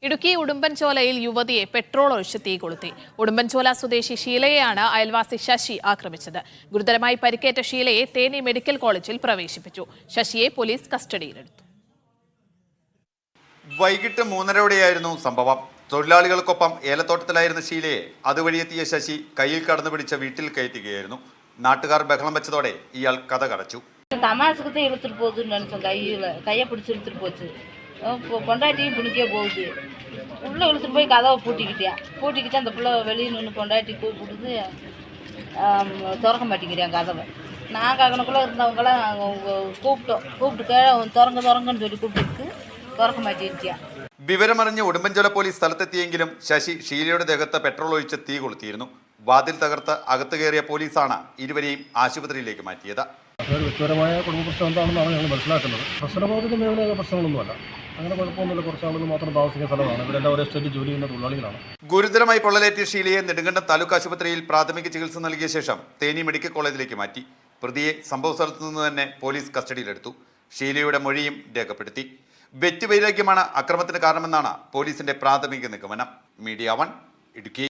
ഇടുക്കി ഉടുമ്പൻചോലയിൽ യുവതിയെ പെട്രോൾ ഒഴിച്ച് തീ കൊളുത്തി. ഉടുമ്പൻചോല സ്വദേശി ഷീലയെയാണ് അയൽവാസി ശശി ആക്രമിച്ചത്. ഗുരുതരമായി പരിക്കേറ്റ ഷീലയെ തേനി മെഡിക്കൽ കോളേജിൽ പ്രവേശിപ്പിച്ചു. ശശിയെ പോലീസ് കസ്റ്റഡിയിലെടുത്തു. വൈകിട്ട് 3:30 സംഭവം. തൊഴിലാളികൾക്കൊപ്പം ഏലത്തോട്ടത്തിലായിരുന്ന ഷീലയെ അതുവഴിയെത്തിയ ശശി കയ്യിൽ കടന്നു പിടിച്ച വീട്ടിൽ കയറ്റുകയായിരുന്നു. നാട്ടുകാർ ബഹളം വെച്ചതോടെ ഇയാൾ കഥ കടച്ചു. தமாசுக்கு இழுத்துட்டு போகுதுன்னு நினச்சோம். கையை பிடிச்சி இழுத்துட்டு போச்சு. பொண்டாட்டியும் பிடிக்க போகுது. உள்ளே இழுத்துட்டு போய் கதவை பூட்டிக்கிட்டு அந்த பிள்ளை வெளியே நின்று பொண்டாட்டி கூப்பிடுது, திறக்க மாட்டேங்கிறான் கதவை. நாங்கள் அங்கனக்குள்ளே இருந்தவங்களாம் கூப்பிட்டு திறங்கன்னு சொல்லி கூப்பிட்டு திறக்க மாட்டேங்கிறியா. വിവരമറിഞ്ഞ് ഉടുമ്പൻചോല പോലീസ് സ്ഥലത്തെത്തിയെങ്കിലും ശശി ഷീലയുടെ ദേഹത്ത് പെട്രോൾ ഒഴിച്ച് തീ കൊളുത്തിയിരുന്നു. വാതിൽ തകർത്ത് അകത്ത് കയറിയ പോലീസാണ് ഇരുവരെയും ആശുപത്രിയിലേക്ക് മാറ്റിയത്. വ്യക്തിപരമായ കുടുംബ പ്രശ്നം എന്താണെന്നാണ് ഞങ്ങൾ മനസ്സിലാക്കുന്നത്. പ്രശ്നബോധ മേഖലയിലെ പ്രശ്നങ്ങളൊന്നുമല്ല. അങ്ങനെ കുഴപ്പമൊന്നുമില്ല. കുറച്ച് ആളുകൾ മാത്രം താമസിക്കുന്ന സ്ഥലമാണ്. ഇവരെല്ലാം ഒരേ സ്റ്റേറ്റിൽ ജോലി ചെയ്യുന്ന തൊഴിലാളികളാണ്. ഗുരുതരമായി പൊള്ളലേറ്റിയ ഷീലയെ നെടുങ്കണ്ടം താലൂക്ക് ആശുപത്രിയിൽ പ്രാഥമിക ചികിത്സ നൽകിയ ശേഷം തേനി മെഡിക്കൽ കോളേജിലേക്ക് മാറ്റി. പ്രതിയെ സംഭവ സ്ഥലത്തു നിന്ന് തന്നെ പോലീസ് കസ്റ്റഡിയിലെടുത്തു. ഷീലയുടെ മൊഴിയും രേഖപ്പെടുത്തി. വ്യക്തിവൈരാഗ്യമാണ് അക്രമത്തിന് കാരണമെന്നാണ് പോലീസിന്റെ പ്രാഥമിക നിഗമനം. മീഡിയ 1 ഇടുക്കി.